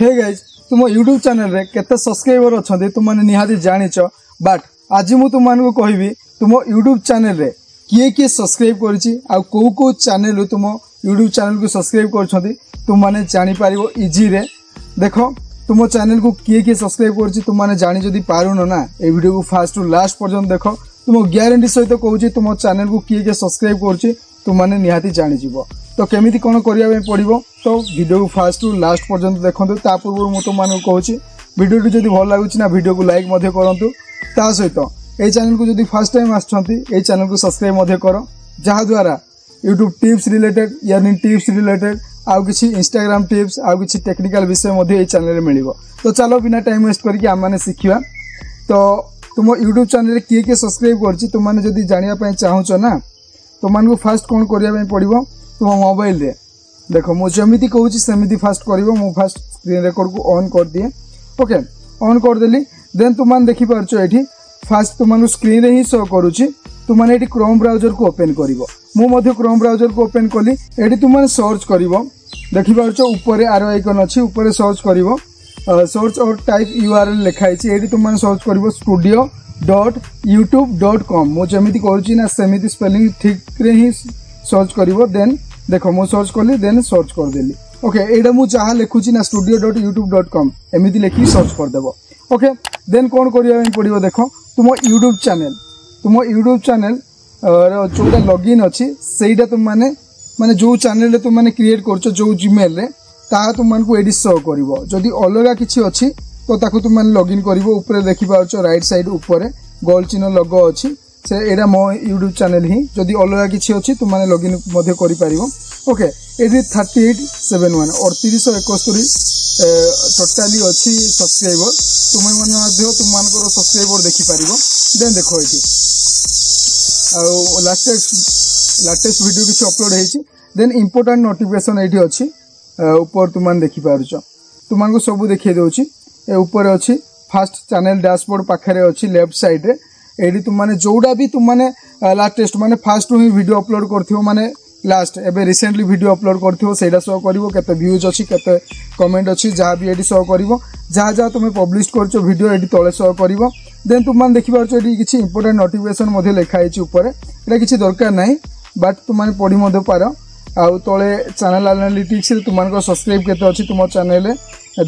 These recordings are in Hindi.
हे गाइज तुम यूट्यूब चैनल रे केते सब्सक्राइबर अच्छा तुमने निहाती जानिच बट आज मु तुमको कहबी तुम यूट्यूब चैनल रे किए सब्सक्राइब करिछि आ को चैनल तुम यूट्यूब चैनल को सब्सक्राइब करछथि तुमने जानि पारिबो इजी रे। देखो तुम चैनल को किए सब्सक्राइब करिछि तुमने जानि जदी पारुन ना ए वीडियो को फास्ट टू लास्ट पर्यंत देखो तुम गारंटी सहित कहूछि तुम चैनल को किए सब्सक्राइब करिछि तुमने निहाती जानि जिवो। तो केमिति कोन करिया पड़ो तो वीडियो को फास्ट टू लास्ट पर्यंत देखो। ता पूर्व मु तुमको कहूँ वीडियो जब भल लगुच ना वीडियो को लाइक करूँ ता सहित ये चैनल को जब फर्स्ट टाइम आसछंती चैनल को सब्सक्राइब कर जहाद्वारा YouTube tips related earning tips related आउ किसी इंस्टाग्राम टिप्स आउ किसी टेक्निकल विषय चैनल में मिल। तो चलो बिना टाइम वेस्ट करके आम मैंने शिखा। तो तुम यूट्यूब चैनल किए सब्सक्राइब कर तुमने जब जानापी चाहूच ना तुमको फास्ट कौन करने पड़ो तुम मोबाइल रे देखो मुझे जमीती कहूँ सेमती फास्ट कर फास्ट स्क्रीन रिकॉर्ड को ऑन कर दिए। ओके ऑन करदेली देन तुमने देखिपारछ ये फास्ट तुमको स्क्रीन रे ही शो करुच्ची तुमने ये क्रोम ब्राउजर को ओपन कर क्रोम ब्राउजर को ओपन कली ये तुमने सर्च कर देखिपारछ ऊपर आरो आइकन अच्छी ऊपर सर्च कर सर्च और टाइप URL लिखाई ये तुमने सर्च कर studio.youtube.com मुझे जमीती करुच्ची ना सेमती स्पेलिंग ठीक रे ही सर्च कर देन देखो मु सर्च कली देन सर्च करदेली। ओके एटा मु जहाँ लिखुची ना studio.youtube.com एमिति लिखी सर्च करदेव। ओके देन कौन करिया पड़ो देखो तुम यूट्यूब चैनल जोटा लॉगिन अच्छी सेटा तुम माने जो चैनल तुम माने क्रिएट कर जो जीमेल रे ता तुमको एडी शो कर जदि अलग किसी अच्छी तो ताकू तुम माने लॉगिन कर ऊपर देखि पाउछ राइट साइड ऊपर गोल चिन्ह लोगो अच्छी से एटा मो यूट्यूब चैनल ही जदि अलग किसी अच्छी तुम माने लॉगिन मध्य करि पारिबो। ओके ये 3871 और 371 टोटाली अच्छी सब्सक्राइबर तुम्हें तुम सब्सक्राइबर देखिपार। देन देखो ये लाटेस्ट वीडियो किसी अपलोड होती देन इंपोर्टेंट नोटिफिकेशन ये अच्छी ऊपर तुम देखिपार तुमको सब देखिए दूसरी ऊपर अच्छी फास्ट चैनल डैशबोर्ड पाखे अच्छी लेफ्ट साइड रे ये तुमने जोड़ा भी तुमने लाटेस्ट माने फास्ट ही वीडियो अपलोड कर माने लास्ट एबे रिसेंटली वीडियो अपलोड करथिबो सेटा शो करिवो केते व्यूज अछि केते कमेंट अछि जहाँ भी एडी शो करिवो जहाँ जहाँ तुम पब्लिश करछो वीडियो एडी तळे शो करिवो। देन तुम देखि पारछो एडी किछि इंपोर्टेंट नोटिफिकेशन मध्ये लिखा आइछि ऊपर एटा किछि दरकार नाही बट तुमने पढि मध्ये पारो आउ तळे चैनल एनालिटिक्स रे तुमको सब्सक्राइब केते अछि तुम चैनल रे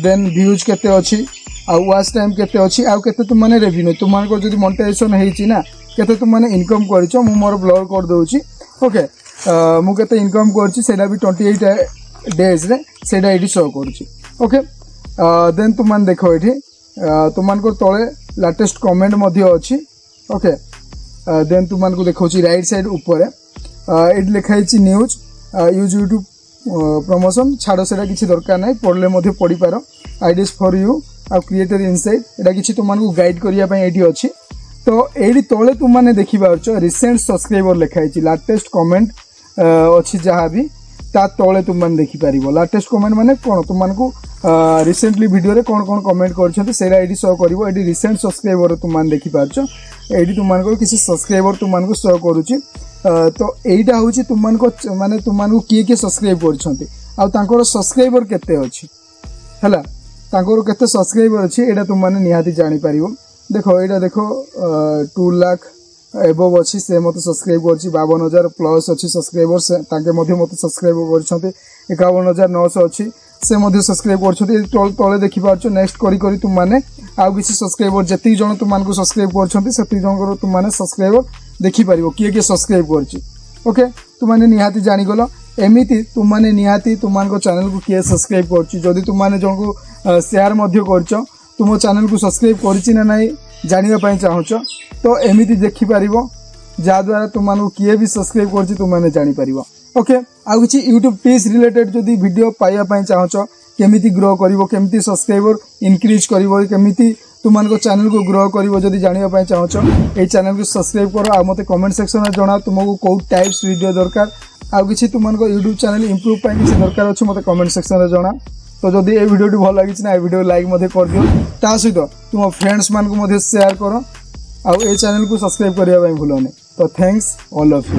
देन व्यूज केते अछि आ वॉच टाइम केते अछि आ केते तुमने रेवेन्यू तुमको जदि मोनेटाइजेशन हेछि ना केते तुमने इनकम करछो मु मोर ब्लॉग कर दोछि। ओके मुझे इनकम करना भी 28 डेज रे सेटा ये शो करुच्ची। ओके देन तुम देखो ये तुमको तले लाटेस्ट कमेंट अच्छी। ओके देन तुमको देखा राइट साइड ऊपर ये लिखाई न्यूज यूज यूट्यूब प्रमोशन छाड़ से किसी दरकार ना पढ़ले पढ़ी पार ideas for you a creator insight यहाँ किसी तुमको गाइड करने ये अच्छी। तो ये तले तुमने देखिपारछ रिसेंट सब्सक्राइबर लिखाई लाटेस्ट कमेंट अच्छी जहाँ भी ता तले तुमने देखिपार लाटेस्ट कमेंट माने कौन तुमको रिसेंटली वीडियो रे कौन कौन कमेंट कर शो कर रिसेंट सब्सक्राइबर तुमने देखिपारछ ये तुमको किसी सब्सक्राइबर तुमको शो करुच्ची। तो यहीटा हूँ तुमको माने तुमको किए सब्सक्राइब कर सब्सक्राइबर केते अच्छी है केते सब्सक्राइबर अच्छी यहाँ तुमने निहाती जापर। देखो यहाँ देखो 2 लाख एबव अच्छी से मत सब्सक्राइब कर 52,000 प्लस अच्छी सब्सक्राइबर से मत सब्सक्राइब कर 51,900 अच्छी से सब्सक्राइब कर तले देखिपार नेक्स्ट करी तुमने आउ किसी सब्सक्राइबर जी जन तुमको सब्सक्राइब कर तुमने सब्सक्राइबर देखिपार किए सब्सक्राइब कर। ओके तुमने निहाती जानीगल एमती तुमने निहाती तुमको चैनल को किए सब्सक्राइब कर तुमने जन को शेयर कर तुम चैनल को सब्सक्राइब करना ना जानापी चाहूच तो एमती देखिपार जहाद्वारा तुमको किए भी सब्सक्राइब कर तुमने जानीपर। ओके आउ किसी यूट्यूब टिप्स रिलेटेड जदि वीडियो पाइबापी चाहूच केमिति ग्रो करिवो केमिति सब्सक्राइबर इंक्रीज करिवो केमिति तुमको चैनल को ग्रो करिवो जदि जानापी चाहूच ये चैनल को सब्सक्राइब करो आ मते कमेंट सेक्शन में जणाओ तुमको कौ टाइप्स वीडियो दरकार आउ किसी तुमको यूट्यूब चैनल इंप्रूव किसी दरकार अच्छे मते कमेंट सेक्शन में जणाओ। तो जदि ये वीडियो भल लगी ना वीडियो लाइक कर दियो ता सहित तुम फ्रेंड्स मान को शेयर करो आ चैनल को सब्सक्राइब करने भूलनी। तो थैंक्स ऑल ऑफ यू।